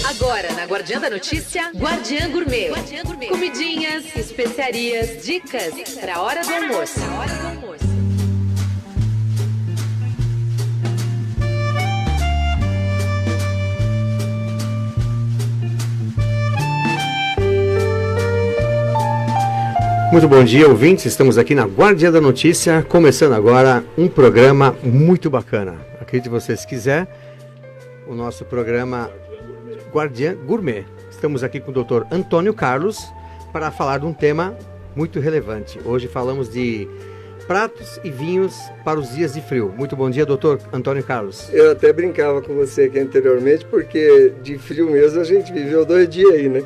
Agora, na Guardiã da Notícia, Guardiã Gourmet. Comidinhas, especiarias, dicas para a hora do almoço. Muito bom dia, ouvintes. Estamos aqui na Guardiã da Notícia, começando agora um programa muito bacana. Acredite vocês se quiser, o nosso programa Guardiã Gourmet. Estamos aqui com o Dr. Antônio Carlos para falar de um tema muito relevante. Hoje falamos de pratos e vinhos para os dias de frio. Muito bom dia, Dr. Antônio Carlos. Eu até brincava com você aqui anteriormente, porque de frio mesmo a gente viveu 2 dias aí, né?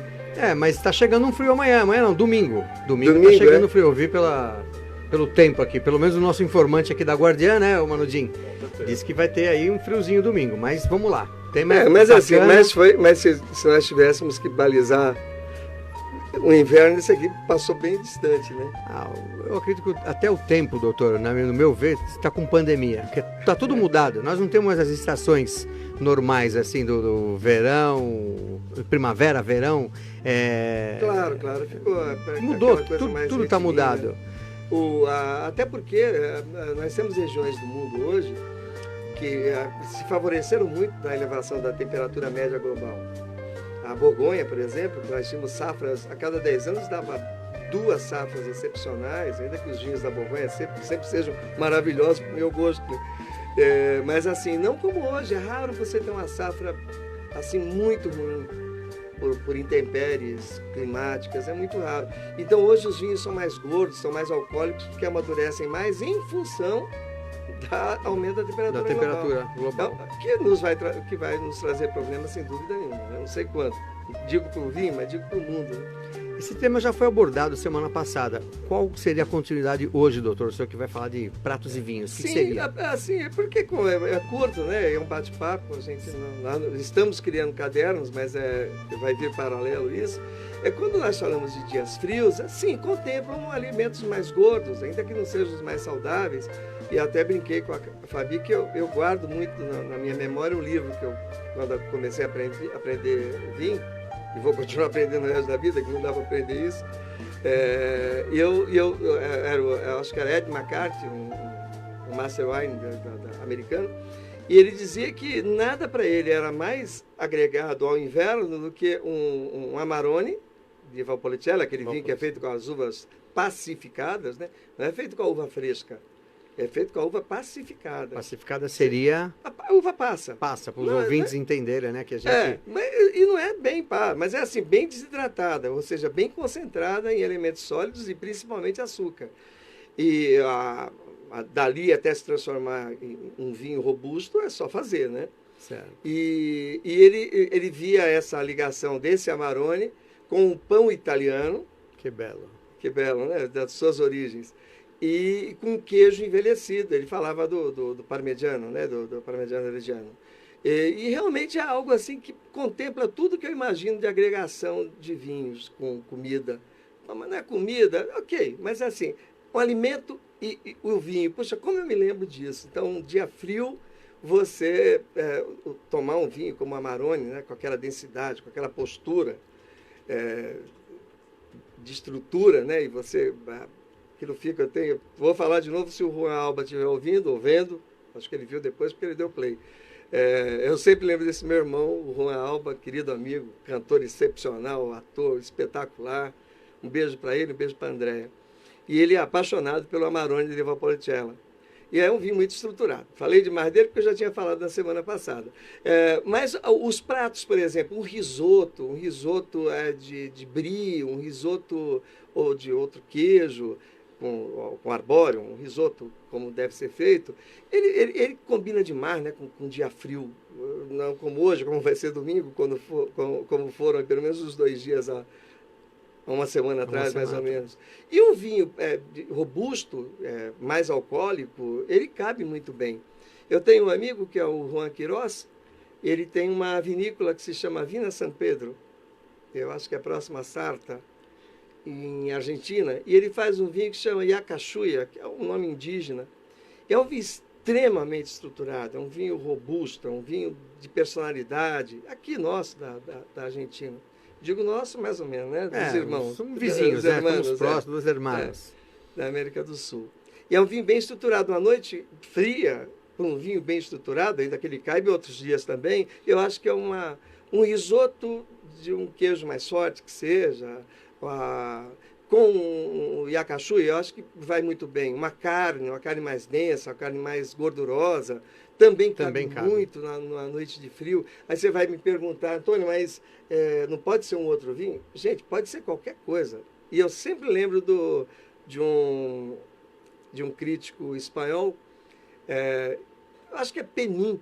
Mas está chegando um frio amanhã não, domingo. Domingo está chegando frio, eu vi pelo tempo aqui, pelo menos o nosso informante aqui da Guardiã, né, o Manudinho, disse que vai ter aí um friozinho domingo, mas vamos lá. Mas se nós tivéssemos que balizar o inverno, isso aqui passou bem distante, né? Eu acredito que até o tempo, doutor, no meu ver, está com pandemia, porque está tudo mudado, nós não temos mais as estações normais, assim, do verão, primavera, verão. Claro, mudou, tudo está mudado. Até porque nós temos regiões do mundo hoje que se favoreceram muito da elevação da temperatura média global. A Borgonha, por exemplo, nós tínhamos safras, a cada 10 anos dava 2 safras excepcionais, ainda que os vinhos da Borgonha sempre sejam maravilhosos para o meu gosto. Mas assim, não como hoje, é raro você ter uma safra assim muito ruim por intempéries climáticas, é muito raro. Então hoje os vinhos são mais gordos, são mais alcoólicos, porque amadurecem mais em função da aumento da temperatura global. Então, que vai nos trazer problemas sem dúvida nenhuma, né? Não sei quanto. Digo para o vinho, mas digo para o mundo, né? Esse tema já foi abordado semana passada. Qual seria a continuidade hoje, doutor? O senhor que vai falar de pratos e vinhos. O que seria? Porque é curto, né? É um bate-papo. A gente estamos criando cadernos, mas vai vir paralelo isso. Quando nós falamos de dias frios, contemplam alimentos mais gordos, ainda que não sejam os mais saudáveis. E até brinquei com a Fabi que eu guardo muito na minha memória um livro que quando eu comecei a aprender vinho, e vou continuar aprendendo o resto da vida, que não dá para aprender isso. Eu acho que era Ed McCarthy, um Master Wine americano, e ele dizia que nada para ele era mais agregado ao inverno do que um Amarone de Valpolicella, aquele vinho que é feito com as uvas pacificadas, né? Não é feito com a uva fresca. É feito com a uva pacificada. Pacificada seria... A uva passa. Passa, para os ouvintes entenderem, né? Que a gente... E não é bem mas é assim, bem desidratada, ou seja, bem concentrada em elementos sólidos e principalmente açúcar. E dali até se transformar em um vinho robusto é só fazer, né? Certo. E ele via essa ligação desse Amarone com o pão italiano. Que belo. Que belo, né? Das suas origens. E com queijo envelhecido. Ele falava do parmegiano, né? Do parmegiano reggiano. E realmente é algo assim que contempla tudo que eu imagino de agregação de vinhos com comida. Mas não é comida, ok, mas é assim, o alimento e o vinho. Poxa, como eu me lembro disso? Então, um dia frio, você tomar um vinho como Amarone, né? Com aquela densidade, com aquela postura de estrutura, né? E você... Aquilo fica, vou falar de novo se o Juan Alba estiver ouvindo ou vendo, acho que ele viu depois porque ele deu play. Eu sempre lembro desse meu irmão, o Juan Alba, querido amigo, cantor excepcional, ator espetacular. Um beijo para ele, um beijo para a Andréia. E ele é apaixonado pelo Amarone de Valpolicella. E é um vinho muito estruturado. Falei demais dele porque eu já tinha falado na semana passada. Mas os pratos, por exemplo, um risoto de brie, um risoto ou de outro queijo, com arbóreo, um risoto como deve ser feito, ele combina demais, né, com um dia frio, não como hoje, como vai ser domingo, como foram pelo menos os 2 dias há uma semana atrás, mais ou menos. E um vinho robusto, mais alcoólico, ele cabe muito bem. Eu tenho um amigo que é o Juan Queiroz, ele tem uma vinícola que se chama Vina San Pedro, eu acho que é próxima a Sarta, em Argentina, e ele faz um vinho que se chama Yacachuia, que é um nome indígena. É um vinho extremamente estruturado, é um vinho robusto, é um vinho de personalidade, aqui nosso, da Argentina. Digo nosso mais ou menos, né? Dos irmãos. São vizinhos, né? Hermanos, Somos próximos, dos irmãos. Da América do Sul. E é um vinho bem estruturado. Uma noite fria, com um vinho bem estruturado, ainda que ele caiba outros dias também, eu acho que é um risoto de um queijo mais forte que seja, com o yacachu, eu acho que vai muito bem. Uma carne mais densa, uma carne mais gordurosa, também cabe muito na noite de frio. Aí você vai me perguntar, Antônio, mas não pode ser um outro vinho? Gente, pode ser qualquer coisa. E eu sempre lembro de um crítico espanhol, acho que é Penin.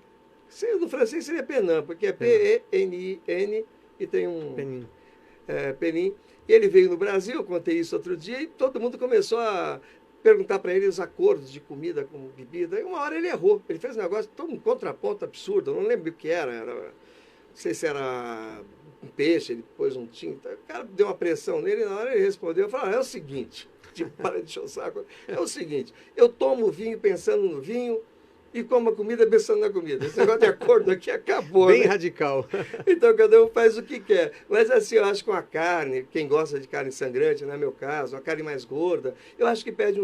No francês seria Penin, porque é P-E-N-I-N e tem um... Penin. Penin. E ele veio no Brasil, eu contei isso outro dia, e todo mundo começou a perguntar para ele os acordos de comida com bebida. E uma hora ele errou. Ele fez um negócio, todo um contraponto absurdo. Eu não lembro o que era. Não sei se era um peixe, ele pôs um tinta. O cara deu uma pressão nele, e na hora ele respondeu, eu falei, é o seguinte, para de encher o saco. É o seguinte, eu tomo vinho pensando no vinho e como a comida pensando na comida. Esse negócio de acordo aqui acabou. Bem né? Radical. Então cada um faz o que quer. Mas assim, eu acho que com a carne, quem gosta de carne sangrante, não é meu caso, uma carne mais gorda, eu acho que pede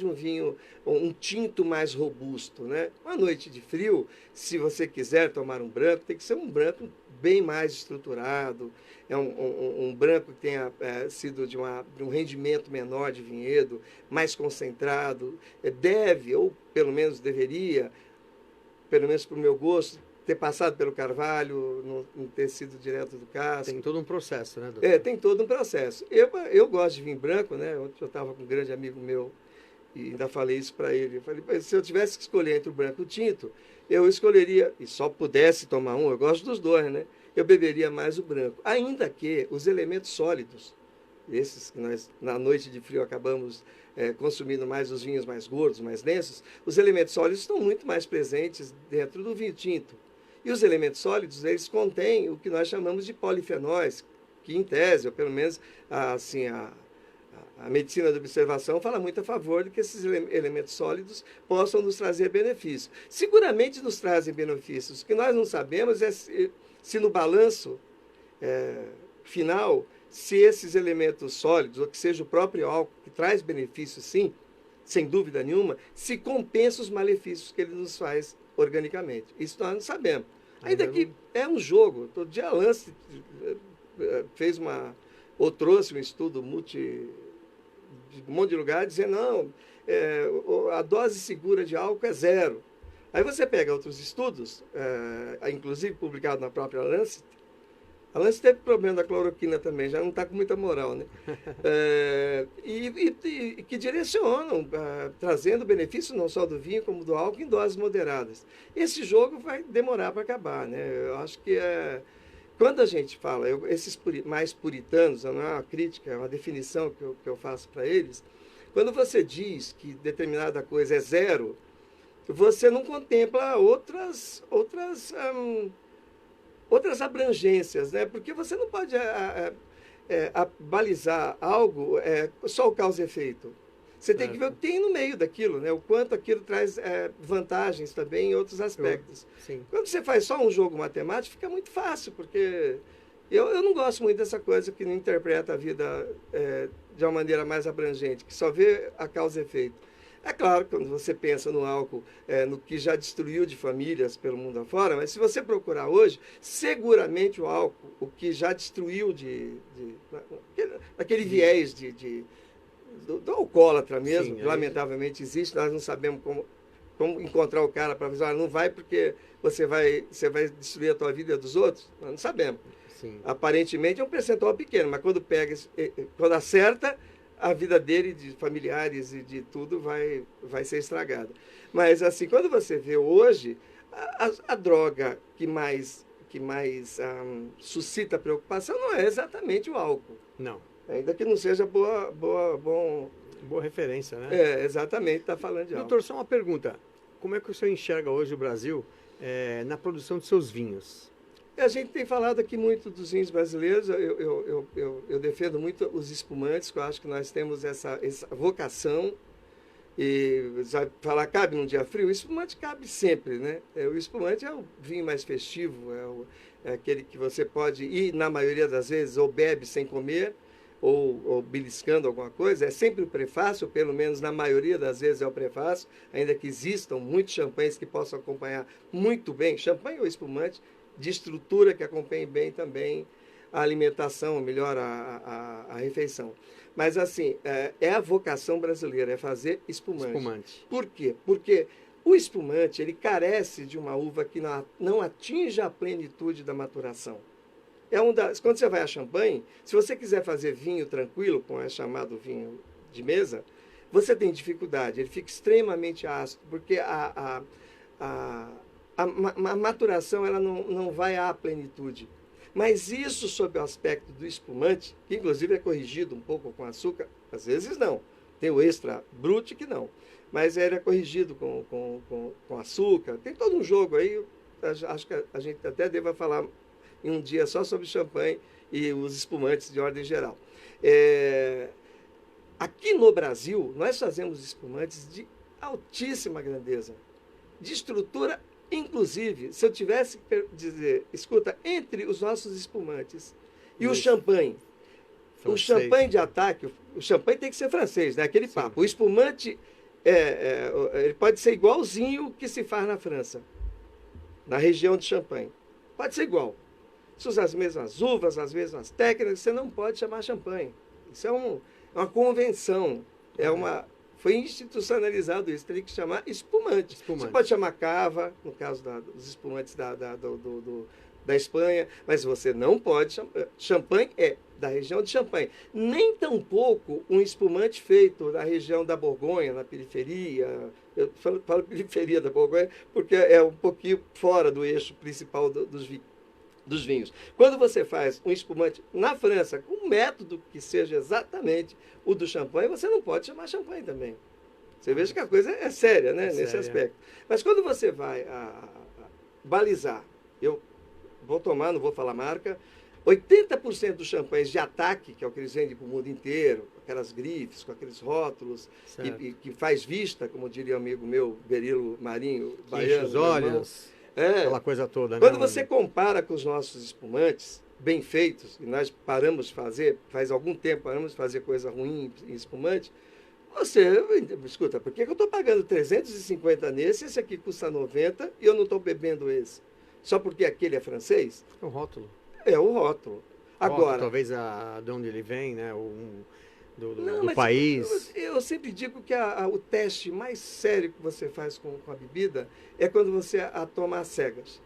um vinho, um tinto mais robusto, né? Uma noite de frio, se você quiser tomar um branco, tem que ser um branco bem mais estruturado, é um branco que tenha sido de um rendimento menor de vinhedo, mais concentrado, deve, ou pelo menos deveria, pelo menos para o meu gosto, ter passado pelo carvalho, não ter sido direto do casco. Tem todo um processo, né, doutor? Tem todo um processo. Eu gosto de vinho branco, né? Ontem eu estava com um grande amigo meu e ainda falei isso para ele. Eu falei, se eu tivesse que escolher entre o branco e o tinto, eu escolheria, e só pudesse tomar um, eu gosto dos dois, né? Eu beberia mais o branco. Ainda que os elementos sólidos, esses que nós, na noite de frio, acabamos consumindo mais os vinhos mais gordos, mais densos, os elementos sólidos estão muito mais presentes dentro do vinho tinto. E os elementos sólidos, eles contêm o que nós chamamos de polifenóis, que em tese, ou pelo menos assim, a medicina da observação fala muito a favor de que esses elementos sólidos possam nos trazer benefícios. Seguramente nos trazem benefícios. O que nós não sabemos é se no balanço final, se esses elementos sólidos, ou que seja o próprio álcool, que traz benefícios sim, sem dúvida nenhuma, se compensa os malefícios que ele nos faz organicamente. Isso nós não sabemos. Ainda que é um jogo. Todo dia a Lance fez ou trouxe um estudo de um monte de lugar, dizendo, não, a dose segura de álcool é 0. Aí você pega outros estudos, inclusive publicado na própria Lancet. A Lancet teve problema da cloroquina também, já não está com muita moral, né? E que direcionam, trazendo benefícios não só do vinho, como do álcool, em doses moderadas. Esse jogo vai demorar para acabar, né? Eu acho que quando a gente fala, esses mais puritanos, não é uma crítica, é uma definição que eu faço para eles, quando você diz que determinada coisa é 0, você não contempla outras abrangências, né? Porque você não pode balizar algo só o causa e efeito. Você tem que ver o que tem no meio daquilo, né? O quanto aquilo traz vantagens também em outros aspectos. Sim. Quando você faz só um jogo matemático, fica muito fácil, porque eu não gosto muito dessa coisa que não interpreta a vida de uma maneira mais abrangente, que só vê a causa e efeito. É claro, quando você pensa no álcool, no que já destruiu de famílias pelo mundo afora, mas se você procurar hoje, seguramente o álcool, o que já destruiu aquele viés do alcoólatra mesmo, Sim, lamentavelmente existe, nós não sabemos como encontrar o cara para avisar, não vai porque você vai destruir a tua vida e a dos outros, nós não sabemos. Sim. Aparentemente é um percentual pequeno, mas quando acerta, a vida dele, de familiares e de tudo, vai ser estragada. Mas, assim, quando você vê hoje, a droga que mais suscita preocupação não é exatamente o álcool. Não. Ainda que não seja boa referência, né? Exatamente, está falando de álcool. Doutor, só uma pergunta. Como é que o senhor enxerga hoje o Brasil na produção de seus vinhos? A gente tem falado aqui muito dos vinhos brasileiros, eu defendo muito os espumantes, que eu acho que nós temos essa vocação E sabe, falar cabe num dia frio? O espumante cabe sempre, né? O espumante é o vinho mais festivo, é aquele que você pode ir, na maioria das vezes, ou bebe sem comer, ou beliscando alguma coisa. É sempre o prefácio, ou pelo menos na maioria das vezes é o prefácio, ainda que existam muitos champanhes que possam acompanhar muito bem, champanhe ou espumante, de estrutura que acompanhe bem também a alimentação, ou melhor, a refeição. Mas, assim, é a vocação brasileira, é fazer espumante. Por quê? Porque o espumante, ele carece de uma uva que não atinge a plenitude da maturação. Quando você vai a champanhe, se você quiser fazer vinho tranquilo, como é chamado vinho de mesa, você tem dificuldade, ele fica extremamente ácido, porque a maturação ela não vai à plenitude. Mas isso, sob o aspecto do espumante, que inclusive é corrigido um pouco com açúcar, às vezes não. Tem o extra brut que não. Mas ele é corrigido com açúcar. Tem todo um jogo aí. Acho que a gente até deva falar em um dia só sobre champanhe e os espumantes de ordem geral. Aqui no Brasil, nós fazemos espumantes de altíssima grandeza, de estrutura. Inclusive, se eu tivesse que dizer, escuta, entre os nossos espumantes e o champanhe, o champanhe de ataque, o champanhe tem que ser francês, né? Aquele papo. O espumante, ele pode ser igualzinho que se faz na França, na região de Champagne. Pode ser igual. Se usar as mesmas uvas, as mesmas técnicas, você não pode chamar champanhe. Isso é uma convenção, foi institucionalizado isso, teria que chamar espumante. Você pode chamar cava, no caso dos espumantes da Espanha, mas você não pode chamar. Champanhe é da região de Champagne. Nem tampouco um espumante feito na região da Borgonha, na periferia. Eu falo periferia da Borgonha porque é um pouquinho fora do eixo principal dos vinhos. Quando você faz um espumante na França com um método que seja exatamente o do champanhe, você não pode chamar champanhe também. Você veja que a coisa é séria, né, nesse aspecto. Mas quando você vai balizar, eu vou tomar, não vou falar marca, 80% dos champanhes de ataque, que é o que eles vendem para o mundo inteiro, com aquelas grifes, com aqueles rótulos, que faz vista, como diria um amigo meu, Berilo Marinho, baiano. Os olhos, aquela coisa toda. Né? Quando você compara com os nossos espumantes, bem feitos, e nós paramos de fazer, faz algum tempo paramos de fazer coisa ruim em espumante, escuta, por que eu estou pagando 350 nesse, esse aqui custa 90 e eu não estou bebendo esse? Só porque aquele é francês? É o rótulo. É o rótulo. Agora, talvez de onde ele vem, né? Do país. Eu sempre digo que o teste mais sério que você faz com a bebida é quando você a toma às cegas.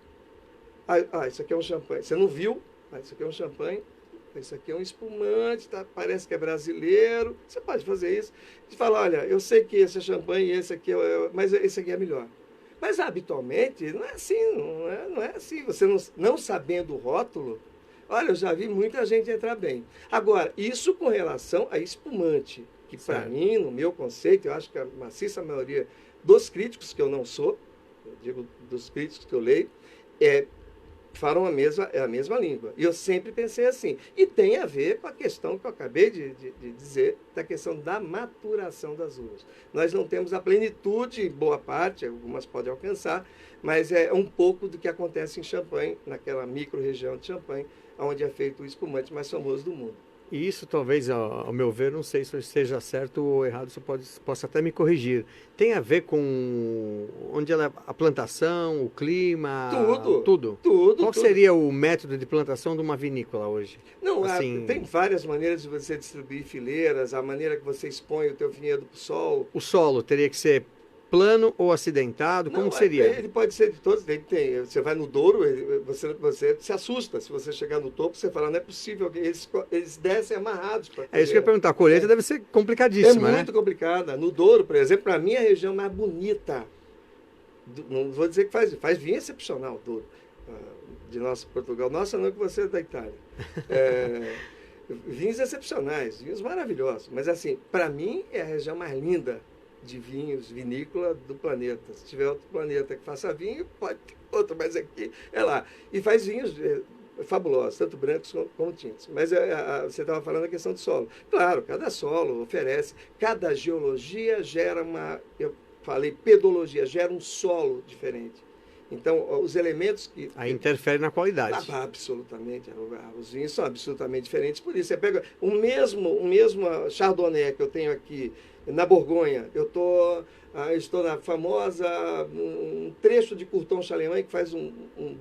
Isso aqui é um champanhe. Você não viu? Isso aqui é um champanhe. Isso aqui é um espumante, parece que é brasileiro. Você pode fazer isso. De falar, olha, eu sei que esse é champanhe, esse aqui mas esse aqui é melhor. Mas habitualmente não é assim, não é assim. Você não sabendo o rótulo, olha, eu já vi muita gente entrar bem. Agora, isso com relação a espumante, que para mim, no meu conceito, eu acho que a maciça maioria dos críticos, que eu não sou, eu digo dos críticos que eu leio, falam a mesma língua. E eu sempre pensei assim. E tem a ver com a questão que eu acabei de dizer, da questão da maturação das uvas. Nós não temos a plenitude, boa parte, algumas podem alcançar, mas é um pouco do que acontece em Champagne, naquela micro-região de Champagne, onde é feito o espumante mais famoso do mundo. E isso talvez, ao meu ver, não sei se esteja certo ou errado, você possa até me corrigir. Tem a ver com onde a plantação, o clima... Tudo. Qual seria o método de plantação de uma vinícola hoje? Não, tem várias maneiras de você distribuir fileiras, a maneira que você expõe o teu vinhedo para o sol. O solo teria que ser plano ou acidentado? Como seria? Ele pode ser de todos. Você vai no Douro, você se assusta. Se você chegar no topo, você fala, não é possível. Eles descem amarrados. É isso que eu ia perguntar. A colheita deve ser complicadíssima, né? É muito complicada. No Douro, por exemplo, para mim é a região mais bonita. Não vou dizer que faz vinho excepcional, Douro. De nosso Portugal. Nossa, não, que você é da Itália. Vinhos excepcionais, vinhos maravilhosos. Mas, assim, para mim é a região mais linda de vinhos, vinícola do planeta. Se tiver outro planeta que faça vinho, pode ter outro, mas aqui é lá. E faz vinhos fabulosos, tanto brancos como tintos. Mas você estava falando a questão do solo. Claro, cada solo oferece, cada geologia gera eu falei pedologia, gera um solo diferente. Então, os elementos que... Aí interfere na qualidade. Absolutamente. Os vinhos são absolutamente diferentes. Por isso, você pega o mesmo Chardonnay que eu tenho aqui na Borgonha. Eu estou na famosa, um trecho de Courton Chalemã que faz um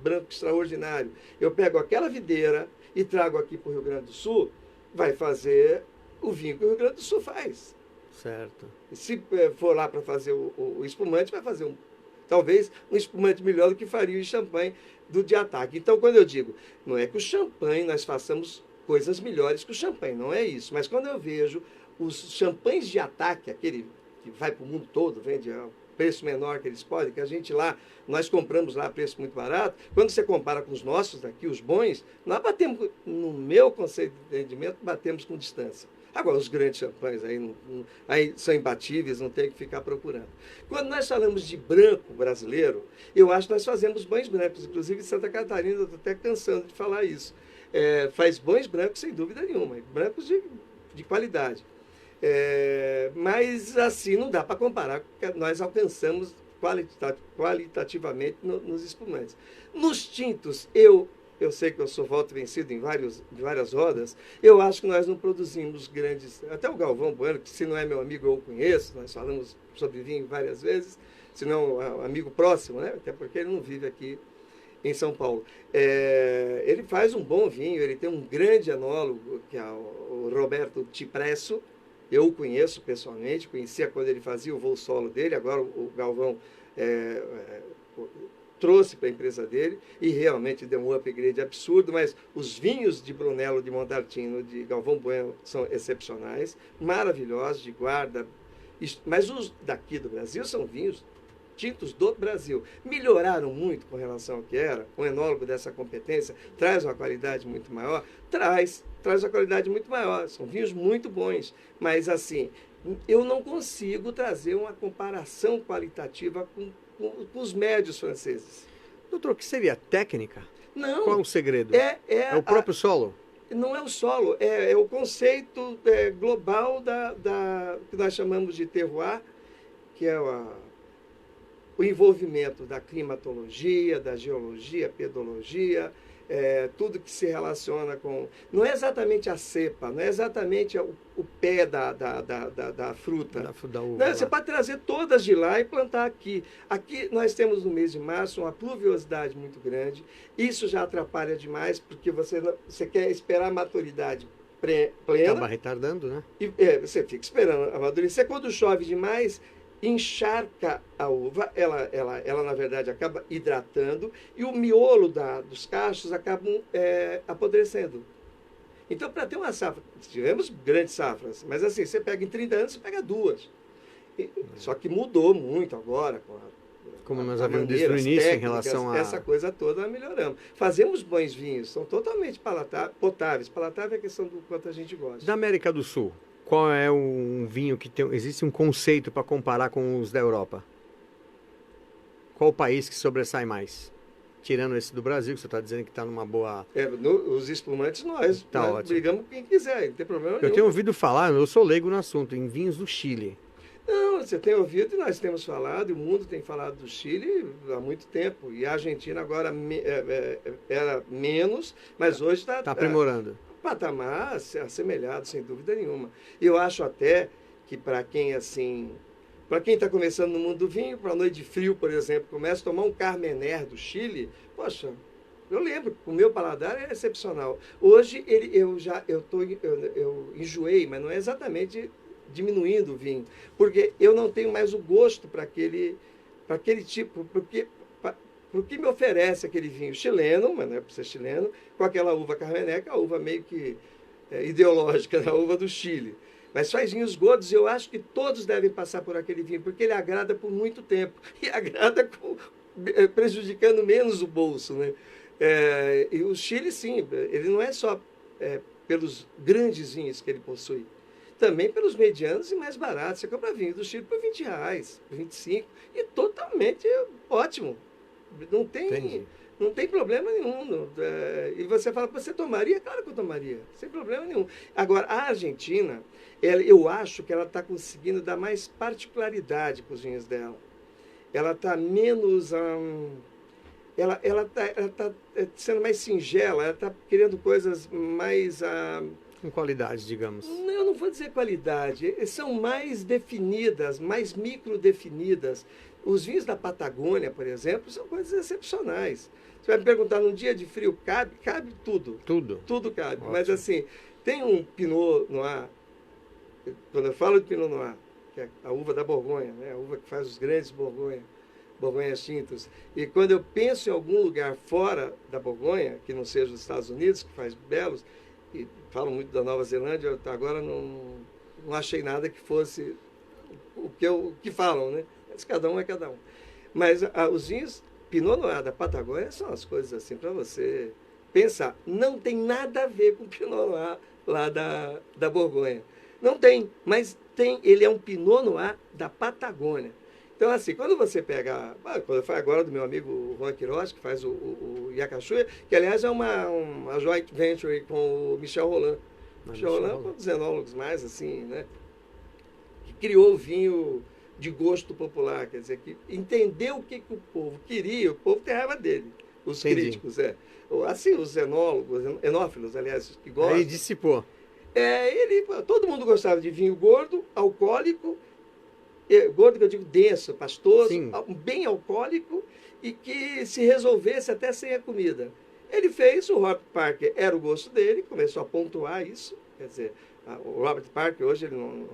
branco extraordinário. Eu pego aquela videira e trago aqui para o Rio Grande do Sul, vai fazer o vinho que o Rio Grande do Sul faz. Certo. E se for lá para fazer o espumante, vai fazer talvez um espumante melhor do que faria o champanhe do de ataque. Então, quando eu digo, não é que o champanhe nós façamos coisas melhores que o champanhe, não é isso. Mas quando eu vejo os champanhes de ataque, aquele que vai para o mundo todo, vende a preço menor que eles podem, que a gente lá, nós compramos lá a preço muito barato, quando você compara com os nossos daqui, os bons, nós batemos, no meu conceito de entendimento, batemos com distância. Agora, os grandes champanhes aí são imbatíveis, não tem que ficar procurando. Quando nós falamos de branco brasileiro, eu acho que nós fazemos bons brancos. Inclusive, em Santa Catarina, eu estou até cansando de falar isso. Faz bons brancos, sem dúvida nenhuma. Brancos de qualidade. Mas, assim, não dá para comparar com o que nós alcançamos qualitativamente nos espumantes. Nos tintos, eu sei que eu sou voto vencido em várias rodas, eu acho que nós não produzimos grandes... Até o Galvão Bueno, que se não é meu amigo, eu o conheço, nós falamos sobre vinho várias vezes, se não é um amigo próximo, né? Até porque ele não vive aqui em São Paulo. Ele faz um bom vinho, ele tem um grande enólogo, que é o Roberto Cipresso, eu o conheço pessoalmente, conhecia quando ele fazia o voo solo dele, agora o Galvão... trouxe para a empresa dele e realmente deu um upgrade absurdo, mas os vinhos de Brunello, de Montalcino, de Galvão Bueno são excepcionais, maravilhosos, de guarda, mas os daqui do Brasil são vinhos tintos do Brasil. Melhoraram muito com relação ao que era, um enólogo dessa competência traz uma qualidade muito maior, traz uma qualidade muito maior, são vinhos muito bons, mas assim, eu não consigo trazer uma comparação qualitativa com os médios franceses. Doutor, o que seria técnica? Não. Qual é o segredo? É o próprio solo? Não é o solo, é o conceito global que nós chamamos de terroir, que é o envolvimento da climatologia, da geologia, pedologia, tudo que se relaciona com... Não é exatamente a cepa, não é exatamente o pé da fruta. Da uva, não, você pode trazer todas de lá e plantar aqui. Aqui nós temos no mês de março uma pluviosidade muito grande. Isso já atrapalha demais, porque você quer esperar a maturidade plena. Acaba retardando, né? E você fica esperando amadurecer. Quando chove demais, encharca a uva, ela na verdade acaba hidratando e o miolo dos cachos acabam apodrecendo. Então, para ter uma safra, tivemos grandes safras, mas assim, você pega em 30 anos, você pega 2. Só que mudou muito agora, como nós havíamos dito no início, em relação a... Essa coisa toda nós melhoramos. Fazemos bons vinhos, são totalmente potáveis. Palatável é a questão do quanto a gente gosta. Da América do Sul, qual é um vinho que existe um conceito para comparar com os da Europa? Qual o país que sobressai mais? Tirando esse do Brasil, que você está dizendo que está numa boa... Os espumantes nós brigamos com quem quiser, não tem problema nenhum. Eu tenho ouvido falar, eu sou leigo no assunto, em vinhos do Chile. Não, você tem ouvido e nós temos falado, e o mundo tem falado do Chile há muito tempo. E a Argentina agora era menos, mas hoje está... Está aprimorando. Patamar assemelhado, sem dúvida nenhuma. Eu acho até que para quem está começando no mundo do vinho, para a noite de frio, por exemplo, começa a tomar um Carmener do Chile, poxa, eu lembro, o meu paladar é excepcional. Hoje eu enjoei, mas não é exatamente diminuindo o vinho, porque eu não tenho mais o gosto para aquele tipo, porque me oferece aquele vinho chileno, mas não é para ser chileno, com aquela uva Carmener, que é a uva meio que ideológica, a uva do Chile. Mas faz vinhos gordos, eu acho que todos devem passar por aquele vinho, porque ele agrada por muito tempo. E agrada prejudicando menos o bolso, né? E o Chile, sim, ele não é só pelos grandes vinhos que ele possui, também pelos medianos e mais baratos. Você compra vinho do Chile por R$20, por 25, e totalmente ótimo. Não tem... Não tem problema nenhum. E você fala, você tomaria? Claro que eu tomaria, sem problema nenhum. Agora, a Argentina, eu acho que ela está conseguindo dar mais particularidade para os vinhos dela. Ela está menos... ela está sendo mais singela, ela está querendo coisas mais... com qualidade, digamos. Não, eu não vou dizer qualidade, são mais definidas, mais micro-definidas. Os vinhos da Patagônia, por exemplo, são coisas excepcionais. Você vai me perguntar, num dia de frio, cabe tudo. Tudo. Tudo cabe. Ótimo. Mas assim, tem um Pinot Noir, quando eu falo de Pinot Noir, que é a uva da Borgonha, né? A uva que faz os grandes Borgonhas tintos. E quando eu penso em algum lugar fora da Borgonha, que não seja os Estados Unidos, que faz belos, e falo muito da Nova Zelândia, eu até agora não achei nada que fosse o que falam, né? Mas cada um é cada um. Mas os vinhos Pinot Noir da Patagônia são as coisas assim para você pensar. Não tem nada a ver com o Pinot Noir lá da Borgonha. Não tem, mas tem. Ele é um Pinot Noir da Patagônia. Então, assim, quando você pega... Quando eu falo agora do meu amigo Juan Queiroz, que faz o Yacachuia, que, aliás, é uma joint venture com o Michel Rolland. Michel Rolland é um dos enólogos mais, assim, né? Que criou o vinho de gosto popular, quer dizer, que entendeu o que o povo queria, o povo tem raiva dele. Os críticos, assim, os enófilos, aliás, que gostam. Aí dissipou. Todo mundo gostava de vinho gordo, alcoólico, gordo que eu digo denso, pastoso, Sim. bem alcoólico e que se resolvesse até sem a comida. Ele fez, o Robert Parker era o gosto dele, começou a pontuar isso, quer dizer, o Robert Parker hoje ele não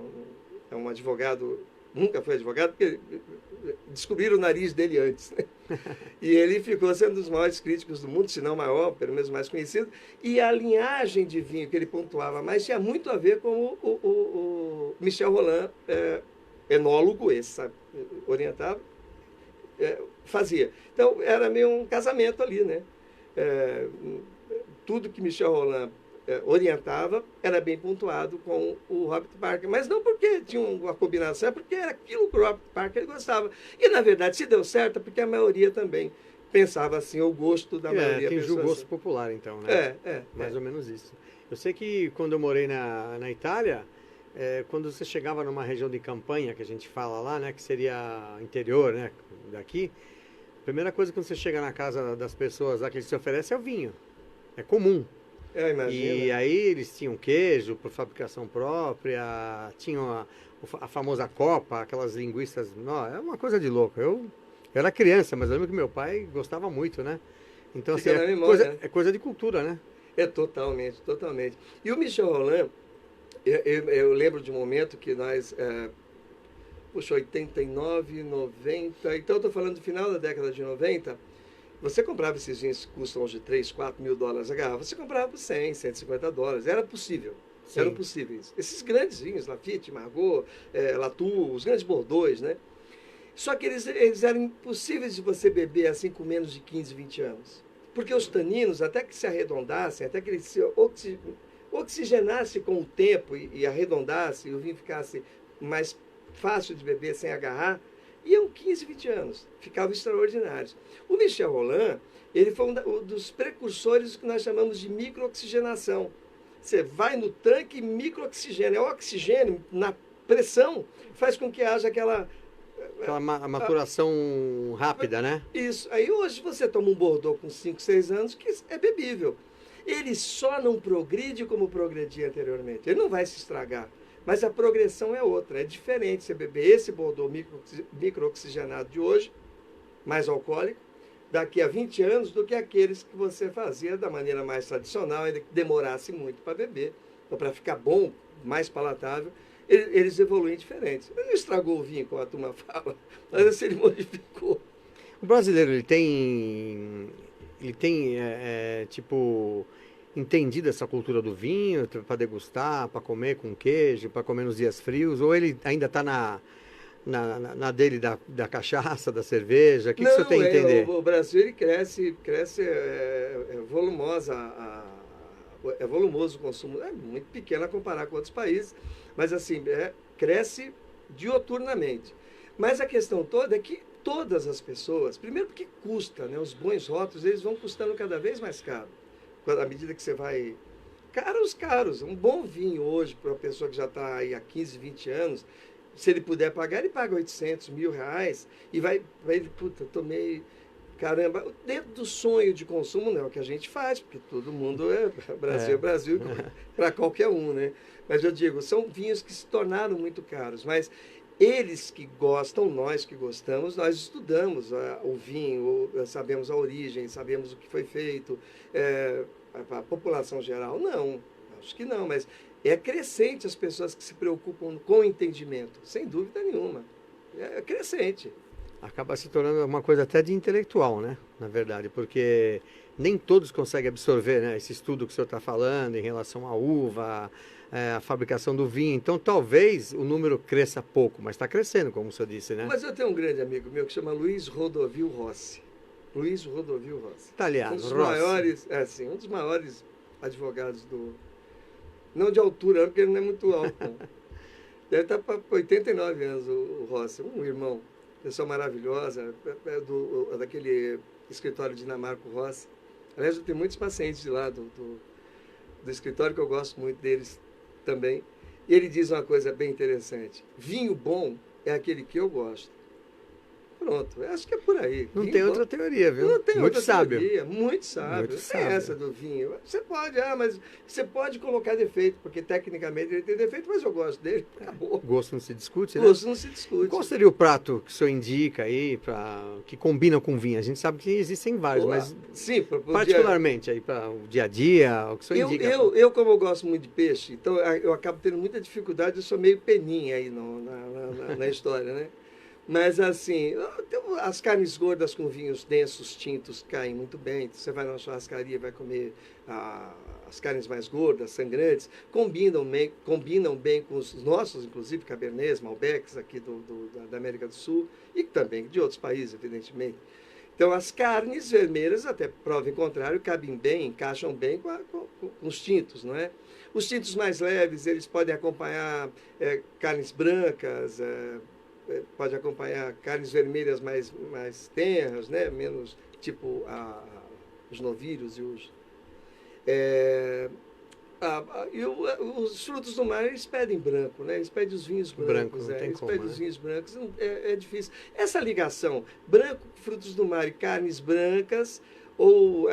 é um advogado, nunca foi advogado, porque descobriram o nariz dele antes, né? E ele ficou sendo um dos maiores críticos do mundo, se não maior, pelo menos mais conhecido, e a linhagem de vinho que ele pontuava mais tinha muito a ver com o Michel Rolland, enólogo esse, sabe, orientava, fazia. Então, era meio um casamento ali, né? Tudo que Michel Rolland orientava era bem pontuado com o Robert Parker, mas não porque tinha uma combinação, é porque era aquilo que o Robert Parker gostava. E, na verdade, se deu certo, é porque a maioria também pensava assim, o gosto da maioria. Tem o gosto assim. popular, então, né? Mais ou menos isso. Eu sei que quando eu morei na Itália, quando você chegava numa região de campanha, que a gente fala lá, né, que seria interior, né, daqui, a primeira coisa quando você chega na casa das pessoas lá que eles te oferecem é o vinho. É comum. Eu imagino. E aí eles tinham queijo por fabricação própria, tinham a famosa copa, aquelas linguiças. Não, é uma coisa de louco. Eu era criança, mas eu lembro que meu pai gostava muito, né? Então, assim, é coisa de cultura, né? Totalmente, totalmente. E o Michel Rolland, eu lembro de um momento que nós, 89, 90, então eu estou falando do final da década de 90, você comprava esses vinhos que custam hoje 3, 4 mil dólares a garrafa, você comprava por 100, 150 dólares, era possível. Sim. Eram possíveis. Esses grandes vinhos, Lafite, Margaux, Latour, os grandes Bordeaux, né? Só que eles eram impossíveis de você beber assim com menos de 15, 20 anos. Porque os taninos, até que se arredondassem, até que eles se oxigenassem com o tempo e arredondassem, e o vinho ficasse mais fácil de beber sem agarrar, iam 15, 20 anos. Ficavam extraordinários. O Michel Rolland, ele foi um dos precursores do que nós chamamos de microoxigenação. Você vai no tanque e microoxigena. O oxigênio, na pressão, faz com que haja aquela maturação rápida, né? Isso. Aí hoje você toma um Bordeaux com 5, 6 anos que é bebível. Ele só não progride como progredia anteriormente. Ele não vai se estragar. Mas a progressão é outra, é diferente você beber esse Bordeaux microoxigenado de hoje, mais alcoólico, daqui a 20 anos, do que aqueles que você fazia da maneira mais tradicional, ainda que demorasse muito para beber, ou para ficar bom, mais palatável, eles evoluem diferentes. Ele não estragou o vinho, como a turma fala, mas assim, ele modificou. O brasileiro, ele tem tipo... entendido essa cultura do vinho, para degustar, para comer com queijo, para comer nos dias frios, ou ele ainda está na dele da cachaça, da cerveja? O que você tem a entender? O Brasil ele cresce volumosa, é volumoso o consumo, é muito pequeno a comparar com outros países, mas assim, cresce dioturnamente. Mas a questão toda é que todas as pessoas, primeiro porque custa, né? Os bons rótulos, eles vão custando cada vez mais caro. À medida que você vai... Caros. Um bom vinho hoje, para uma pessoa que já está aí há 15, 20 anos, se ele puder pagar, ele paga 800, R$1.000 e vai puta, tomei... Caramba, dentro do sonho de consumo não é o que a gente faz, porque todo mundo é Brasil para qualquer um, né? Mas eu digo, são vinhos que se tornaram muito caros, mas eles que gostam, nós que gostamos, nós estudamos o vinho, sabemos a origem, sabemos o que foi feito. A população geral, não, acho que não, mas é crescente as pessoas que se preocupam com o entendimento, sem dúvida nenhuma. É crescente. Acaba se tornando uma coisa até de intelectual, né? Na verdade, porque nem todos conseguem absorver, né, esse estudo que o senhor está falando em relação à uva, a fabricação do vinho. Então, talvez o número cresça pouco, mas está crescendo, como o senhor disse, né? Mas eu tenho um grande amigo meu que chama Luiz Rodovil Rossi. Luiz Rodovil Rossi. Italiano, um dos Rossi. maiores, um dos maiores advogados do... Não de altura, porque ele não é muito alto, não. Deve estar para 89 anos o Rossi, um irmão. Pessoa maravilhosa, daquele escritório Dinamarco Rossi. Aliás, eu tenho muitos pacientes de lá do escritório, que eu gosto muito deles também. E ele diz uma coisa bem interessante. Vinho bom é aquele que eu gosto. Pronto, acho que é por aí. Não vinho tem bom, outra teoria, viu? não tem Muito outra sábio. teoria, muito sábio. Muito Não tem sábio. essa do vinho. Você pode, mas você pode colocar defeito, porque tecnicamente ele tem defeito, mas eu gosto dele, acabou. Gosto não se discute, né? Gosto não se discute. Qual seria o prato que o senhor indica aí, que combina com vinho? A gente sabe que existem vários, mas sim, particularmente aí para o dia a dia, o que o senhor indica? Eu, como eu gosto muito de peixe, então eu acabo tendo muita dificuldade, eu sou meio peninha aí na história, né? Mas assim, as carnes gordas com vinhos densos, tintos, caem muito bem. Você vai na churrascaria, vai comer as carnes mais gordas, sangrantes, combinam bem com os nossos, inclusive, Cabernets, Malbecs aqui da América do Sul e também de outros países, evidentemente. Então, as carnes vermelhas, até prova em contrário, cabem bem, encaixam bem com os tintos, não é? Os tintos mais leves, eles podem acompanhar carnes brancas, pode acompanhar carnes vermelhas mais tenras, né? Menos tipo os novilhos e os... os frutos do mar, eles pedem branco, né? Eles pedem os vinhos brancos. Eles pedem os vinhos brancos, é difícil. Essa ligação, branco, frutos do mar e carnes brancas, ou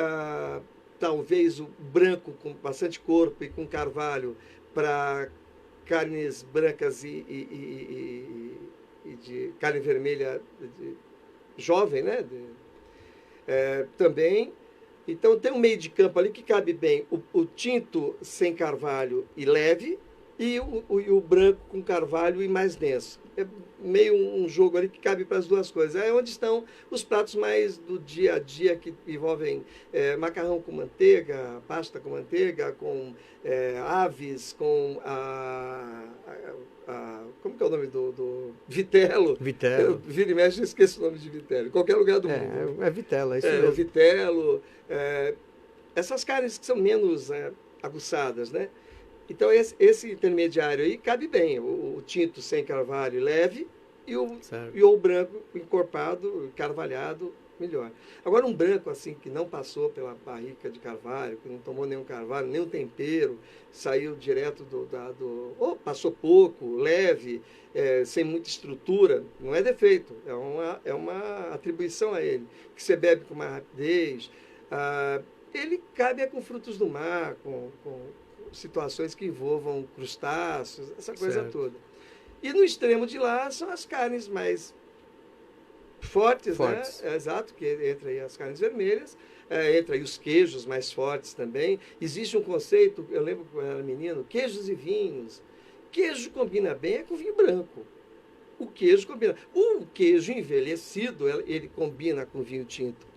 talvez o branco com bastante corpo e com carvalho para carnes brancas e de carne vermelha jovem, né? Também. Então tem um meio de campo ali que cabe bem o tinto sem carvalho e leve e o branco com carvalho e mais denso. É meio um jogo ali que cabe para as duas coisas. É onde estão os pratos mais do dia a dia que envolvem macarrão com manteiga, pasta com manteiga, com aves, com como que é o nome do vitelo? Vitelo. Vira e mexe, eu esqueço o nome de vitelo. Em qualquer lugar do mundo. É vitelo, é isso mesmo. O vitelo. Essas carnes que são menos aguçadas, né? Então, esse intermediário aí cabe bem. O tinto sem carvalho leve e o branco encorpado, carvalhado, melhor. Agora, um branco assim que não passou pela barrica de carvalho, que não tomou nenhum carvalho, nenhum tempero, saiu direto ou passou pouco, leve, sem muita estrutura, não é defeito, é uma atribuição a ele, que você bebe com mais rapidez. Ele cabe com frutos do mar, com situações que envolvam crustáceos, essa coisa toda. E no extremo de lá são as carnes mais fortes. Né? Exato, que entra aí as carnes vermelhas, entra aí os queijos mais fortes também. Existe um conceito, eu lembro quando eu era menino, queijos e vinhos. Queijo combina bem com vinho branco. O queijo combina. O queijo envelhecido, ele combina com vinho tinto.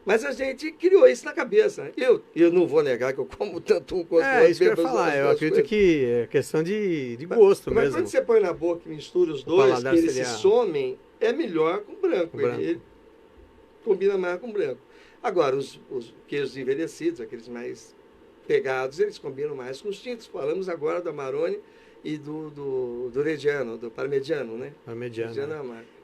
Mas a gente criou isso na cabeça. Né? Eu não vou negar que eu como tanto um quanto o outro. É isso que eu ia falar. Eu acredito que é questão de gosto mesmo. Mas quando você põe na boca e mistura os dois, que eles se somem, é melhor com branco. Ele combina mais com branco. Agora, os queijos envelhecidos, aqueles mais pegados, eles combinam mais com os tintos. Falamos agora do Amarone e do Reggiano, do Parmigiano, né? Parmigiano.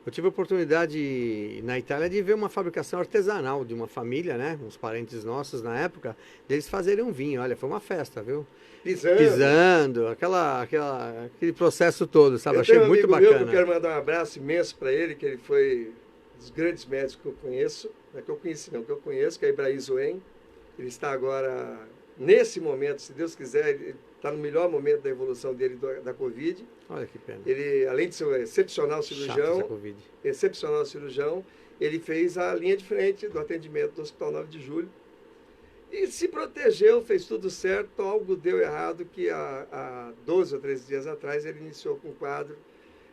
Eu tive a oportunidade na Itália de ver uma fabricação artesanal de uma família, né? Uns parentes nossos na época, deles fazerem um vinho. Olha, foi uma festa, viu? Pisando, aquele processo todo, sabe? Achei muito bacana. Eu quero mandar um abraço imenso para ele, que ele foi um dos grandes médicos que eu conheço, não é que eu conheci, não, que eu conheço, que é Ibrahim Zouen. Ele está agora, nesse momento, se Deus quiser, ele está no melhor momento da evolução dele da Covid. Olha que pena. Ele, além de ser um excepcional cirurgião, ele fez a linha de frente do atendimento do Hospital 9 de Julho. E se protegeu, fez tudo certo, algo deu errado, que há 12 ou 13 dias atrás ele iniciou com um quadro.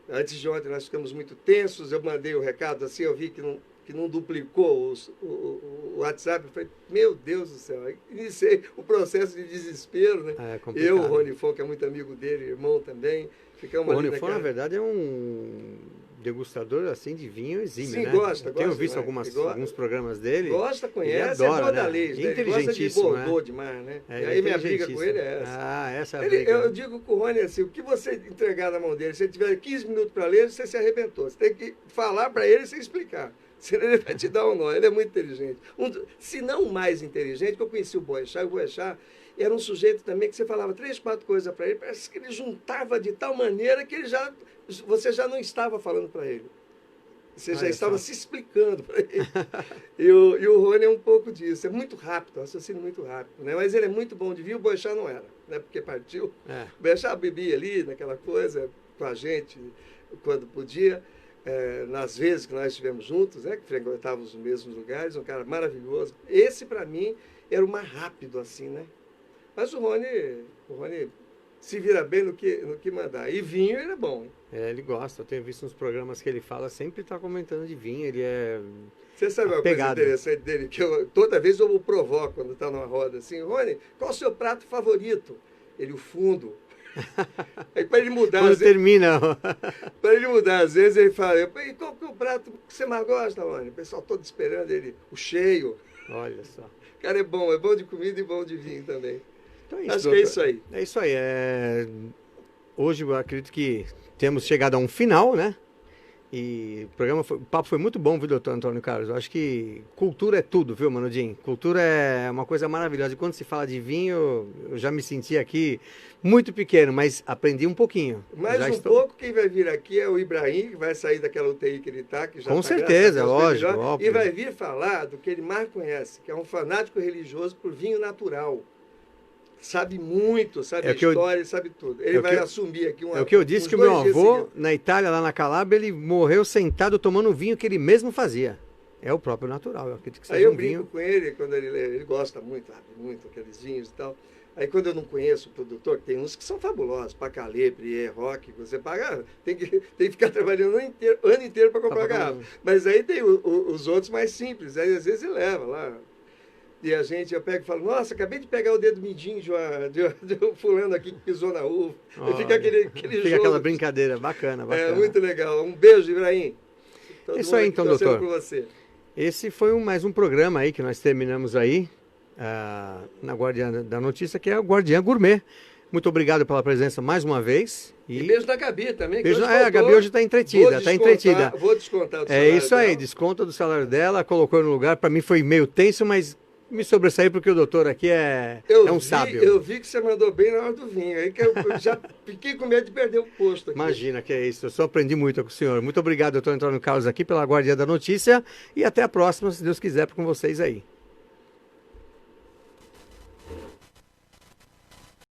Antes de ontem nós ficamos muito tensos, eu mandei o recado assim, eu vi que não duplicou o WhatsApp, eu falei, meu Deus do céu, aí iniciei o processo de desespero, né? Eu, o Rony Fon, que é muito amigo dele, irmão também, ficamos ali. O Rony Fon, na verdade, é um degustador assim de vinho exímio, sim, né? gosta. Tenho visto alguns programas dele. Gosta, conhece, adora, é boa né? da lei, Ele gosta de Bordeaux né? demais, né? É, e aí minha briga com ele é essa. Essa é a briga. Eu digo com o Rony assim, o que você entregar na mão dele, se ele tiver 15 minutos para ler, você se arrebentou. Você tem que falar para ele sem explicar. Senão ele vai te dar um nó. Ele é muito inteligente. Se não o mais inteligente, que eu conheci o Boechat era um sujeito também que você falava 3, 4 coisas para ele, parece que ele juntava de tal maneira que você já não estava falando para ele. Você já estava se explicando para ele. E o Rony é um pouco disso. É muito rápido, raciocínio muito rápido. Né? Mas ele é muito bom de vinho, o Boechat não era, né? Porque partiu. O Boechat bebia ali, naquela coisa, com a gente, quando podia. Nas vezes que nós estivemos juntos, né? Que frequentávamos os mesmos lugares, um cara maravilhoso. Esse, para mim, era o mais rápido, assim, né? Mas o Rony se vira bem no que mandar. E vinho, ele é bom. Ele gosta. Eu tenho visto nos programas que ele fala, sempre está comentando de vinho. Ele é Você sabe uma coisa interessante dele? Que toda vez eu o provoco quando está numa roda assim, Rony, qual o seu prato favorito? Ele, o fundo. Aí para ele mudar... Quando termina... Para ele mudar, às vezes ele fala, e qual que é o prato que você mais gosta, Rony? O pessoal todo esperando ele, o cheio. Olha só. O cara é bom de comida e bom de vinho também. Então é isso, acho que é isso aí. É isso aí. Hoje eu acredito que temos chegado a um final, né? E o papo foi muito bom, viu, doutor Antônio Carlos? Eu acho que cultura é tudo, viu, Manudinho? Cultura é uma coisa maravilhosa. E quando se fala de vinho, eu já me senti aqui muito pequeno, mas aprendi um pouquinho. Mais pouco, quem vai vir aqui é o Ibrahim, que vai sair daquela UTI que ele está, que já com certeza, lógico, óbvio. E vai vir falar do que ele mais conhece, que é um fanático religioso por vinho natural. Sabe muito, sabe história, sabe tudo. Ele vai assumir aqui É o que eu disse, que o meu avô, na Itália, lá na Calábria, ele morreu sentado tomando um vinho que ele mesmo fazia. É o próprio natural, eu acredito que seja aí eu um brinco vinho. Com ele, quando ele gosta muito aqueles vinhos e tal. Aí quando eu não conheço o produtor, tem uns que são fabulosos, Pacalé, Prier, Roque, você paga, tem que ficar trabalhando o ano inteiro para comprar garrafa. Mas aí tem os outros mais simples, aí às vezes ele leva lá. E eu pego e falo, nossa, acabei de pegar o dedo mindinho de um fulano aqui que pisou na uva. E fica aquele jogo. Fica aquela brincadeira, bacana. É muito legal. Um beijo, Ibrahim. É isso aí, então, doutor. Por você. Esse foi mais um programa aí que nós terminamos aí, na Guardiã da Notícia, que é o Guardiã Gourmet. Muito obrigado pela presença mais uma vez. E beijo da Gabi também. A Gabi hoje está entretida. Vou descontar do salário dela. É isso aí, desconta do salário dela, colocou no lugar. Para mim foi meio tenso, mas me sobressaí porque o doutor aqui é um sábio. Eu vi que você mandou bem na hora do vinho. Aí que eu já fiquei com medo de perder o posto aqui. Imagina que é isso. Eu só aprendi muito com o senhor. Muito obrigado, doutor Antônio Carlos, aqui pela Guardiã da Notícia. E até a próxima, se Deus quiser, com vocês aí.